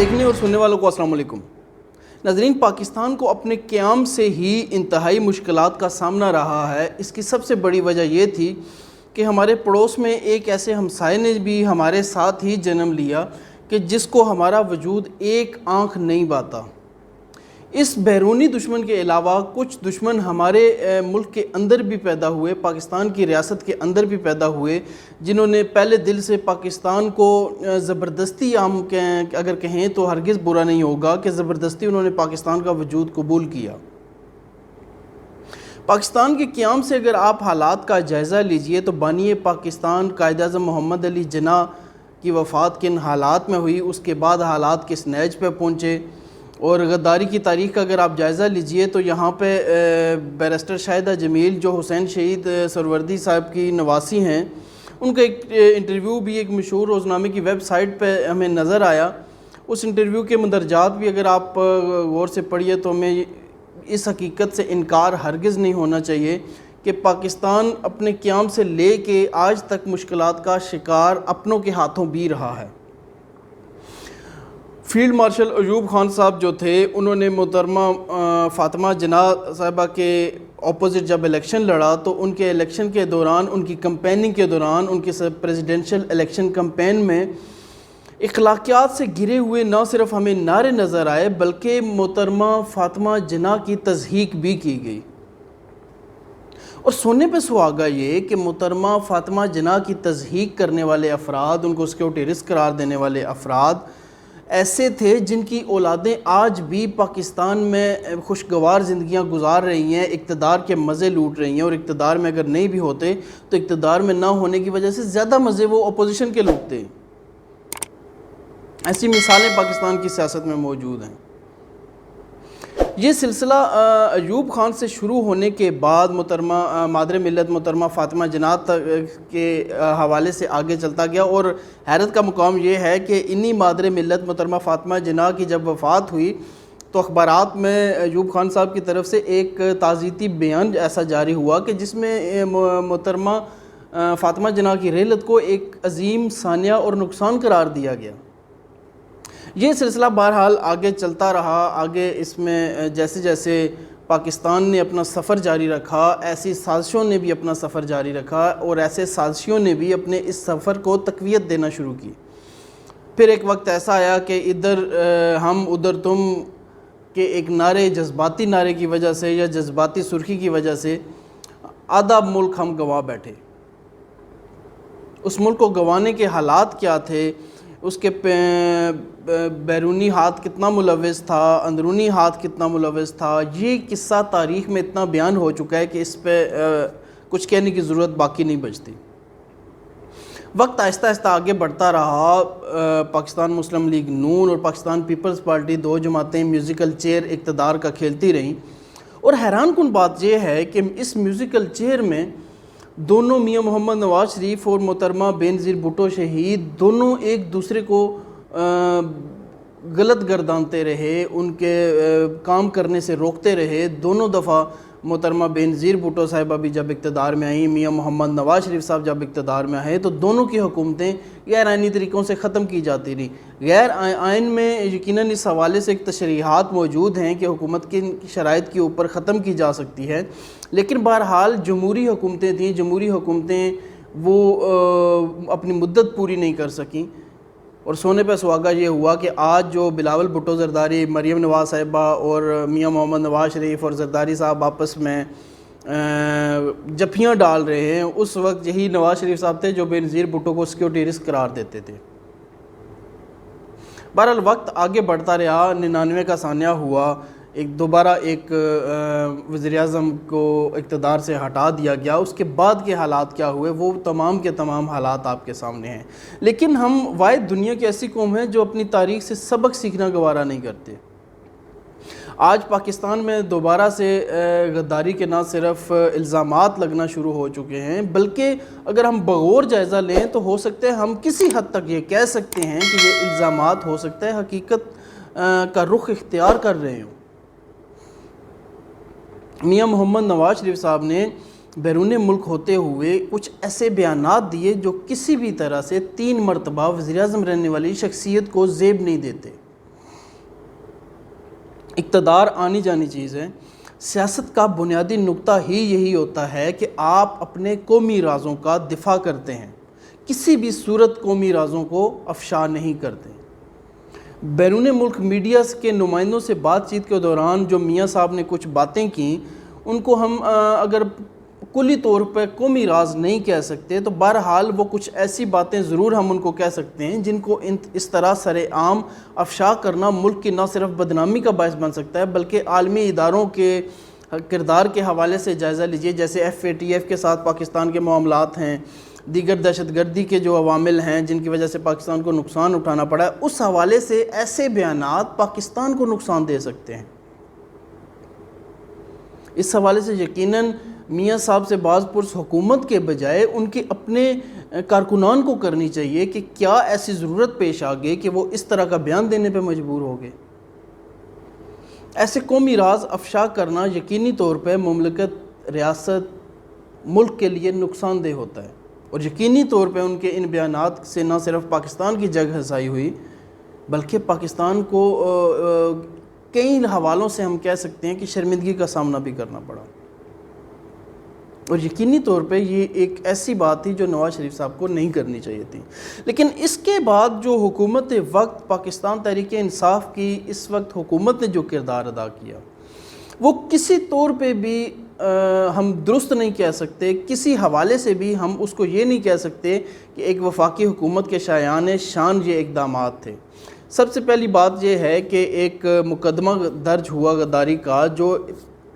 دیکھنے اور سننے والوں کو السلام علیکم ناظرین، پاکستان کو اپنے قیام سے ہی انتہائی مشکلات کا سامنا رہا ہے۔ اس کی سب سے بڑی وجہ یہ تھی کہ ہمارے پڑوس میں ایک ایسے ہمسائے نے بھی ہمارے ساتھ ہی جنم لیا کہ جس کو ہمارا وجود ایک آنکھ نہیں باتا۔ اس بیرونی دشمن کے علاوہ کچھ دشمن ہمارے ملک کے اندر بھی پیدا ہوئے، پاکستان کی ریاست کے اندر بھی پیدا ہوئے، جنہوں نے پہلے دل سے پاکستان کو زبردستی، ہم اگر کہیں تو ہرگز برا نہیں ہوگا کہ زبردستی انہوں نے پاکستان کا وجود قبول کیا۔ پاکستان کے قیام سے اگر آپ حالات کا جائزہ لیجئے تو بانی پاکستان قائد اعظم محمد علی جناح کی وفات کن حالات میں ہوئی، اس کے بعد حالات کس نیج پہ پہنچے، اور غداری کی تاریخ کا اگر آپ جائزہ لیجئے تو یہاں پہ بیرسٹر شاہدہ جمیل جو حسین شہید سروردی صاحب کی نواسی ہیں، ان کا ایک انٹرویو بھی ایک مشہور روزنامے کی ویب سائٹ پہ ہمیں نظر آیا۔ اس انٹرویو کے مندرجات بھی اگر آپ غور سے پڑھیے تو ہمیں اس حقیقت سے انکار ہرگز نہیں ہونا چاہیے کہ پاکستان اپنے قیام سے لے کے آج تک مشکلات کا شکار اپنوں کے ہاتھوں بھی رہا ہے۔ فیلڈ مارشل ایوب خان صاحب جو تھے، انہوں نے محترمہ فاطمہ جناح صاحبہ کے اپوزٹ جب الیکشن لڑا تو ان کے الیکشن کے دوران، ان کی کمپیننگ کے دوران، ان کے پریزیڈنشل الیکشن کمپین میں اخلاقیات سے گرے ہوئے نہ صرف ہمیں نعرے نظر آئے بلکہ محترمہ فاطمہ جناح کی تضحیک بھی کی گئی۔ اور سونے پہ سہاگا یہ کہ محترمہ فاطمہ جناح کی تضحیک کرنے والے افراد، ان کو سیکورٹی رسک قرار دینے والے افراد ایسے تھے جن کی اولادیں آج بھی پاکستان میں خوشگوار زندگیاں گزار رہی ہیں، اقتدار کے مزے لوٹ رہی ہیں، اور اقتدار میں اگر نہیں بھی ہوتے تو اقتدار میں نہ ہونے کی وجہ سے زیادہ مزے وہ اپوزیشن کے لوٹتے ہیں۔ ایسی مثالیں پاکستان کی سیاست میں موجود ہیں۔ یہ سلسلہ ایوب خان سے شروع ہونے کے بعد محترمہ مادر ملت محترمہ فاطمہ جناح کے حوالے سے آگے چلتا گیا، اور حیرت کا مقام یہ ہے کہ انہی مادر ملت محترمہ فاطمہ جناح کی جب وفات ہوئی تو اخبارات میں ایوب خان صاحب کی طرف سے ایک تعزیتی بیان ایسا جاری ہوا کہ جس میں محترمہ فاطمہ جناح کی رحلت کو ایک عظیم سانحہ اور نقصان قرار دیا گیا۔ یہ سلسلہ بہرحال آگے چلتا رہا۔ آگے اس میں جیسے جیسے پاکستان نے اپنا سفر جاری رکھا، ایسی سازشوں نے بھی اپنا سفر جاری رکھا، اور ایسے سازشیوں نے بھی اپنے اس سفر کو تقویت دینا شروع کی۔ پھر ایک وقت ایسا آیا کہ ادھر ہم ادھر تم کے ایک نعرے، جذباتی نعرے کی وجہ سے یا جذباتی سرخی کی وجہ سے آدھا ملک ہم گنوا بیٹھے۔ اس ملک کو گنوانے کے حالات کیا تھے، اس کے بیرونی ہاتھ کتنا ملوث تھا، اندرونی ہاتھ کتنا ملوث تھا، یہ قصہ تاریخ میں اتنا بیان ہو چکا ہے کہ اس پہ کچھ کہنے کی ضرورت باقی نہیں بچتی۔ وقت آہستہ آہستہ آگے بڑھتا رہا۔ پاکستان مسلم لیگ نون اور پاکستان پیپلز پارٹی، دو جماعتیں میوزیکل چیئر اقتدار کا کھیلتی رہیں، اور حیران کن بات یہ ہے کہ اس میوزیکل چیئر میں دونوں میاں محمد نواز شریف اور محترمہ بینظیر بھٹو شہید دونوں ایک دوسرے کو غلط گردانتے رہے، ان کے کام کرنے سے روکتے رہے۔ دونوں دفعہ محترمہ بینظیر بھٹو صاحبہ بھی جب اقتدار میں آئیں، میاں محمد نواز شریف صاحب جب اقتدار میں آئے تو دونوں کی حکومتیں غیر آئینی طریقوں سے ختم کی جاتی رہیں۔ غیر آئین میں یقیناً اس حوالے سے ایک تشریحات موجود ہیں کہ حکومت کی شرائط کے اوپر ختم کی جا سکتی ہے، لیکن بہرحال جمہوری حکومتیں تھیں، جمہوری حکومتیں وہ اپنی مدت پوری نہیں کر سکیں۔ اور سونے پہ سہاگا یہ ہوا کہ آج جو بلاول بھٹو زرداری، مریم نواز صاحبہ اور میاں محمد نواز شریف اور زرداری صاحب آپس میں جفیاں ڈال رہے ہیں، اس وقت یہی نواز شریف صاحب تھے جو بینظیر بھٹو کو سیکورٹی رسک قرار دیتے تھے۔ بہرحال وقت آگے بڑھتا رہا، 99 کا سانحہ ہوا، دوبارہ ایک وزیر اعظم کو اقتدار سے ہٹا دیا گیا۔ اس کے بعد کے حالات کیا ہوئے وہ تمام کے تمام حالات آپ کے سامنے ہیں، لیکن ہم واحد دنیا کی ایسی قوم ہیں جو اپنی تاریخ سے سبق سیکھنا گوارا نہیں کرتے۔ آج پاکستان میں دوبارہ سے غداری کے نہ صرف الزامات لگنا شروع ہو چکے ہیں، بلکہ اگر ہم بغور جائزہ لیں تو ہو سکتا ہے ہم کسی حد تک یہ کہہ سکتے ہیں کہ یہ الزامات ہو سکتا ہے حقیقت کا رخ اختیار کر رہے ہوں۔ میاں محمد نواز شریف صاحب نے بیرون ملک ہوتے ہوئے کچھ ایسے بیانات دیے جو کسی بھی طرح سے 3 مرتبہ وزیر اعظم رہنے والی شخصیت کو زیب نہیں دیتے۔ اقتدار آنی جانی چیز ہے، سیاست کا بنیادی نقطہ ہی یہی ہوتا ہے کہ آپ اپنے قومی رازوں کا دفاع کرتے ہیں، کسی بھی صورت قومی رازوں کو افشا نہیں کرتے۔ بیرون ملک میڈیا کے نمائندوں سے بات چیت کے دوران جو میاں صاحب نے کچھ باتیں کیں، ان کو ہم اگر کلی طور پہ قومی راز نہیں کہہ سکتے تو بہرحال وہ کچھ ایسی باتیں ضرور ہم ان کو کہہ سکتے ہیں جن کو اس طرح سر عام افشا کرنا ملک کی نہ صرف بدنامی کا باعث بن سکتا ہے بلکہ عالمی اداروں کے کردار کے حوالے سے جائزہ لیجئے، جیسے FATF کے ساتھ پاکستان کے معاملات ہیں، دیگر دہشت گردی کے جو عوامل ہیں جن کی وجہ سے پاکستان کو نقصان اٹھانا پڑا ہے، اس حوالے سے ایسے بیانات پاکستان کو نقصان دے سکتے ہیں۔ اس حوالے سے یقیناً میاں صاحب سے بعض پرس حکومت کے بجائے ان کے اپنے کارکنان کو کرنی چاہیے کہ کیا ایسی ضرورت پیش آ گئی کہ وہ اس طرح کا بیان دینے پہ مجبور ہو گئے۔ ایسے قومی راز افشا کرنا یقینی طور پہ مملکت، ریاست، ملک کے لیے نقصان دہ ہوتا ہے، اور یقینی طور پہ ان کے ان بیانات سے نہ صرف پاکستان کی جگ ہنسائی ہوئی بلکہ پاکستان کو کئی حوالوں سے ہم کہہ سکتے ہیں کہ شرمندگی کا سامنا بھی کرنا پڑا، اور یقینی طور پہ یہ ایک ایسی بات تھی جو نواز شریف صاحب کو نہیں کرنی چاہیے تھی۔ لیکن اس کے بعد جو حکومت وقت پاکستان تحریک انصاف کی اس وقت حکومت نے جو کردار ادا کیا وہ کسی طور پہ بھی ہم درست نہیں کہہ سکتے، کسی حوالے سے بھی ہم اس کو یہ نہیں کہہ سکتے کہ ایک وفاقی حکومت کے شایان شان یہ اقدامات تھے۔ سب سے پہلی بات یہ ہے کہ ایک مقدمہ درج ہوا غداری کا، جو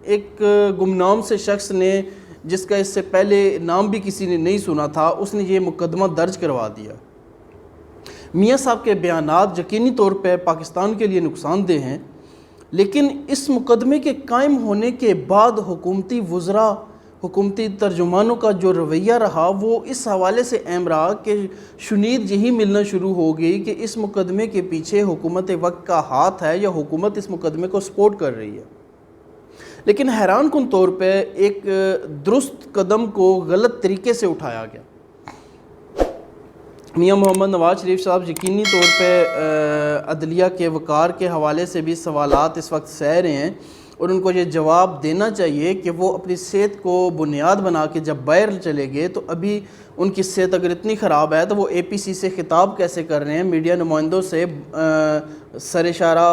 ایک گمنام سے شخص نے، جس کا اس سے پہلے نام بھی کسی نے نہیں سنا تھا، اس نے یہ مقدمہ درج کروا دیا۔ میاں صاحب کے بیانات یقینی طور پہ پاکستان کے لیے نقصان دہ ہیں، لیکن اس مقدمے کے قائم ہونے کے بعد حکومتی وزراء، حکومتی ترجمانوں کا جو رویہ رہا وہ اس حوالے سے اہم رہا کہ شنید یہی ملنا شروع ہو گئی کہ اس مقدمے کے پیچھے حکومت وقت کا ہاتھ ہے یا حکومت اس مقدمے کو سپورٹ کر رہی ہے۔ لیکن حیران کن طور پہ ایک درست قدم کو غلط طریقے سے اٹھایا گیا۔ میاں محمد نواز شریف صاحب یقینی طور پہ عدلیہ کے وقار کے حوالے سے بھی سوالات اس وقت سہ رہے ہیں، اور ان کو یہ جواب دینا چاہیے کہ وہ اپنی صحت کو بنیاد بنا کے جب باہر چلے گئے تو ابھی ان کی صحت اگر اتنی خراب ہے تو وہ APC سے خطاب کیسے کر رہے ہیں، میڈیا نمائندوں سے سر اشارہ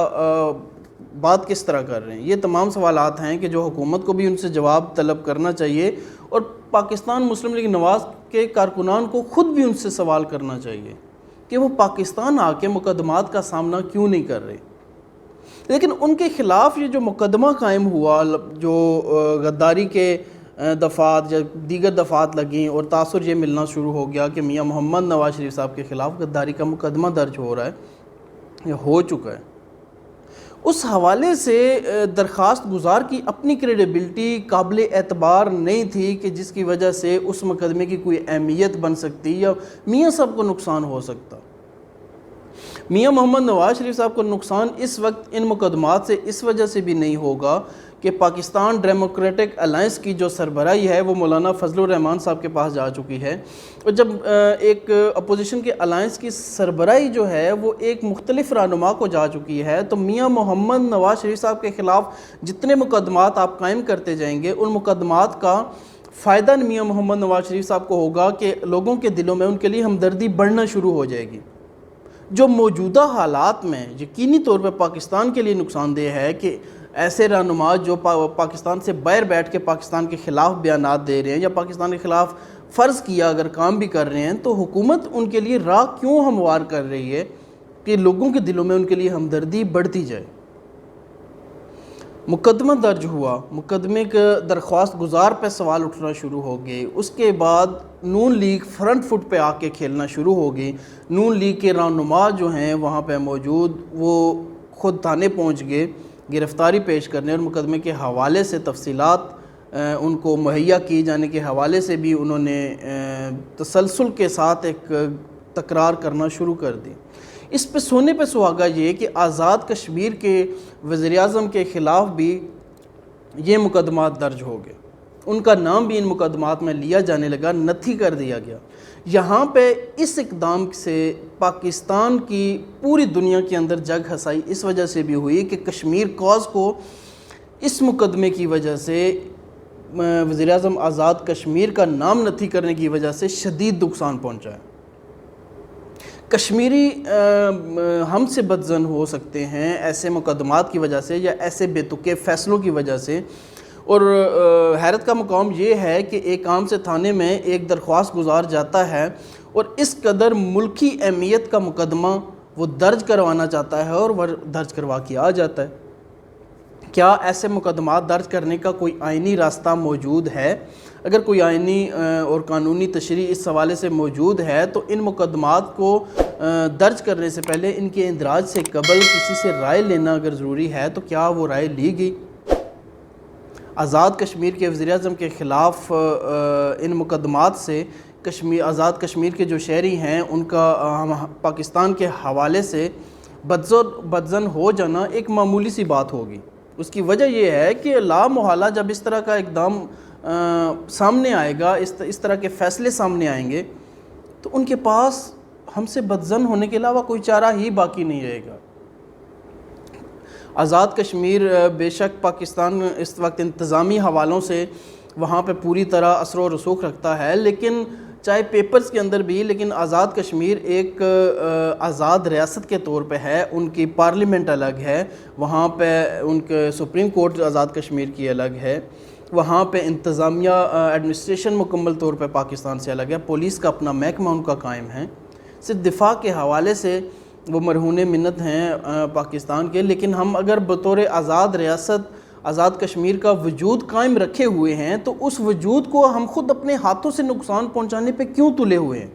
بات کس طرح کر رہے ہیں۔ یہ تمام سوالات ہیں کہ جو حکومت کو بھی ان سے جواب طلب کرنا چاہیے، اور پاکستان مسلم لیگ نواز کے کارکنان کو خود بھی ان سے سوال کرنا چاہیے کہ وہ پاکستان آ کے مقدمات کا سامنا کیوں نہیں کر رہے۔ لیکن ان کے خلاف یہ جو مقدمہ قائم ہوا، جو غداری کے دفعات یا دیگر دفعات لگیں، اور تاثر یہ ملنا شروع ہو گیا کہ میاں محمد نواز شریف صاحب کے خلاف غداری کا مقدمہ درج ہو رہا ہے یا ہو چکا ہے، اس حوالے سے درخواست گزار کی اپنی کریڈیبلٹی قابل اعتبار نہیں تھی کہ جس کی وجہ سے اس مقدمے کی کوئی اہمیت بن سکتی یا میاں صاحب کو نقصان ہو سکتا۔ میاں محمد نواز شریف صاحب کو نقصان اس وقت ان مقدمات سے اس وجہ سے بھی نہیں ہوگا کہ پاکستان ڈیموکریٹک الائنس کی جو سربراہی ہے وہ مولانا فضل الرحمان صاحب کے پاس جا چکی ہے، اور جب ایک اپوزیشن کے الائنس کی سربراہی جو ہے وہ ایک مختلف رہنما کو جا چکی ہے، تو میاں محمد نواز شریف صاحب کے خلاف جتنے مقدمات آپ قائم کرتے جائیں گے ان مقدمات کا فائدہ میاں محمد نواز شریف صاحب کو ہوگا کہ لوگوں کے دلوں میں ان کے لیے ہمدردی بڑھنا شروع ہو جائے گی۔ جو موجودہ حالات میں یقینی طور پہ پاکستان کے لیے نقصان دہ ہے کہ ایسے رہنما جو پاکستان سے باہر بیٹھ کے پاکستان کے خلاف بیانات دے رہے ہیں یا پاکستان کے خلاف فرض کیا اگر کام بھی کر رہے ہیں، تو حکومت ان کے لیے راہ کیوں ہموار کر رہی ہے کہ لوگوں کے دلوں میں ان کے لیے ہمدردی بڑھتی جائے۔ مقدمہ درج ہوا، مقدمے کے درخواست گزار پہ سوال اٹھنا شروع ہو گئے، اس کے بعد نون لیگ فرنٹ فٹ پہ آ کے کھیلنا شروع ہو گئی۔ نون لیگ کے رہنما جو ہیں وہاں پہ موجود وہ خود تھانے پہنچ گئے گرفتاری پیش کرنے، اور مقدمے کے حوالے سے تفصیلات ان کو مہیا کی جانے کے حوالے سے بھی انہوں نے تسلسل کے ساتھ ایک تکرار کرنا شروع کر دی۔ اس پہ سونے پہ سہاگا یہ کہ آزاد کشمیر کے وزیر اعظم کے خلاف بھی یہ مقدمات درج ہو گئے، ان کا نام بھی ان مقدمات میں لیا جانے لگا، نتھی کر دیا گیا۔ یہاں پہ اس اقدام سے پاکستان کی پوری دنیا کے اندر جگ ہنسائی اس وجہ سے بھی ہوئی کہ کشمیر کاز کو اس مقدمے کی وجہ سے وزیر اعظم آزاد کشمیر کا نام نتھی کرنے کی وجہ سے شدید نقصان پہنچا ہے۔ کشمیری ہم سے بدظن ہو سکتے ہیں ایسے مقدمات کی وجہ سے یا ایسے بے تکے فیصلوں کی وجہ سے، اور حیرت کا مقام یہ ہے کہ ایک عام سے تھانے میں ایک درخواست گزار جاتا ہے اور اس قدر ملکی اہمیت کا مقدمہ وہ درج کروانا چاہتا ہے اور وہ درج کروا کے آ جاتا ہے۔ کیا ایسے مقدمات درج کرنے کا کوئی آئینی راستہ موجود ہے؟ اگر کوئی آئینی اور قانونی تشریح اس حوالے سے موجود ہے تو ان مقدمات کو درج کرنے سے پہلے ان کے اندراج سے قبل کسی سے رائے لینا اگر ضروری ہے تو کیا وہ رائے لی گئی؟ آزاد کشمیر کے وزیر اعظم کے خلاف ان مقدمات سے آزاد کشمیر کے جو شہری ہیں ان کا پاکستان کے حوالے سے بدظن ہو جانا ایک معمولی سی بات ہوگی۔ اس کی وجہ یہ ہے کہ لا محالہ جب اس طرح کا اقدام سامنے آئے گا، اس طرح کے فیصلے سامنے آئیں گے تو ان کے پاس ہم سے بدظن ہونے کے علاوہ کوئی چارہ ہی باقی نہیں رہے گا۔ آزاد کشمیر بے شک پاکستان اس وقت انتظامی حوالوں سے وہاں پہ پوری طرح اثر و رسوخ رکھتا ہے، لیکن چاہے پیپرز کے اندر بھی، لیکن آزاد کشمیر ایک آزاد ریاست کے طور پہ ہے۔ ان کی پارلیمنٹ الگ ہے، وہاں پہ ان کے سپریم کورٹ آزاد کشمیر کی الگ ہے، وہاں پہ انتظامیہ ایڈمنسٹریشن مکمل طور پہ پاکستان سے الگ ہے، پولیس کا اپنا محکمہ ان کا قائم ہے۔ صرف دفاع کے حوالے سے وہ مرہون منت ہیں پاکستان کے، لیکن ہم اگر بطور آزاد ریاست آزاد کشمیر کا وجود قائم رکھے ہوئے ہیں تو اس وجود کو ہم خود اپنے ہاتھوں سے نقصان پہنچانے پہ کیوں تلے ہوئے ہیں؟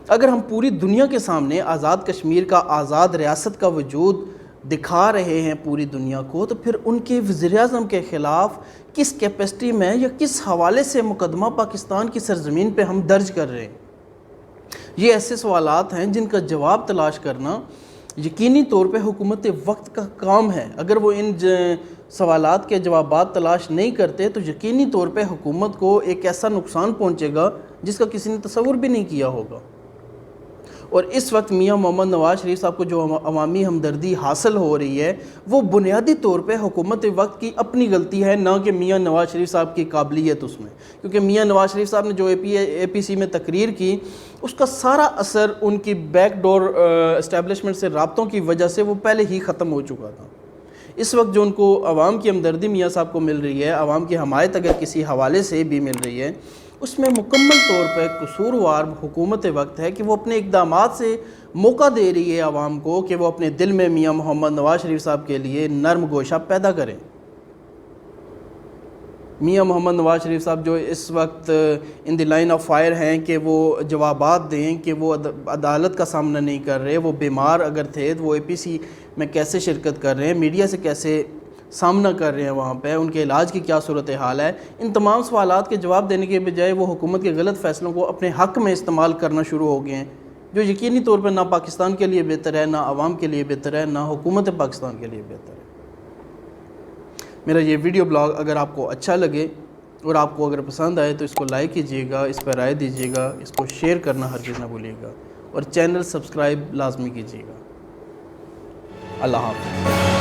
اگر ہم پوری دنیا کے سامنے آزاد کشمیر کا آزاد ریاست کا وجود دکھا رہے ہیں پوری دنیا کو، تو پھر ان کے وزیر اعظم کے خلاف کس کیپیسٹی میں یا کس حوالے سے مقدمہ پاکستان کی سرزمین پہ ہم درج کر رہے ہیں؟ یہ ایسے سوالات ہیں جن کا جواب تلاش کرنا یقینی طور پہ حکومت وقت کا کام ہے۔ اگر وہ ان سوالات کے جوابات تلاش نہیں کرتے تو یقینی طور پہ حکومت کو ایک ایسا نقصان پہنچے گا جس کا کسی نے تصور بھی نہیں کیا ہوگا۔ اور اس وقت میاں محمد نواز شریف صاحب کو جو عوامی ہمدردی حاصل ہو رہی ہے وہ بنیادی طور پہ حکومت وقت کی اپنی غلطی ہے، نہ کہ میاں نواز شریف صاحب کی قابلیت اس میں، کیونکہ میاں نواز شریف صاحب نے جو اے پی سی میں تقریر کی اس کا سارا اثر ان کی بیک ڈور اسٹیبلشمنٹ سے رابطوں کی وجہ سے وہ پہلے ہی ختم ہو چکا تھا۔ اس وقت جو ان کو عوام کی ہمدردی میاں صاحب کو مل رہی ہے، عوام کی حمایت اگر کسی حوالے سے بھی مل رہی ہے، اس میں مکمل طور پہ قصوروار حکومت وقت ہے کہ وہ اپنے اقدامات سے موقع دے رہی ہے عوام کو کہ وہ اپنے دل میں میاں محمد نواز شریف صاحب کے لیے نرم گوشہ پیدا کریں۔ میاں محمد نواز شریف صاحب جو اس وقت ان دی لائن آف فائر ہیں کہ وہ جوابات دیں کہ وہ عدالت کا سامنا نہیں کر رہے، وہ بیمار اگر تھے تو وہ اے پی سی میں کیسے شرکت کر رہے ہیں، میڈیا سے کیسے سامنا کر رہے ہیں، وہاں پہ ان کے علاج کی کیا صورتحال ہے، ان تمام سوالات کے جواب دینے کے بجائے وہ حکومت کے غلط فیصلوں کو اپنے حق میں استعمال کرنا شروع ہو گئے ہیں، جو یقینی طور پر نہ پاکستان کے لیے بہتر ہے، نہ عوام کے لیے بہتر ہے، نہ حکومت پاکستان کے لیے بہتر ہے۔ میرا یہ ویڈیو بلاگ اگر آپ کو اچھا لگے اور آپ کو اگر پسند آئے تو اس کو لائک کیجیے گا، اس پر رائے دیجیے گا، اس کو شیئر کرنا ہرگز نہ بھولیے گا، اور چینل سبسکرائب لازمی کیجیے گا۔ اللہ حافظ۔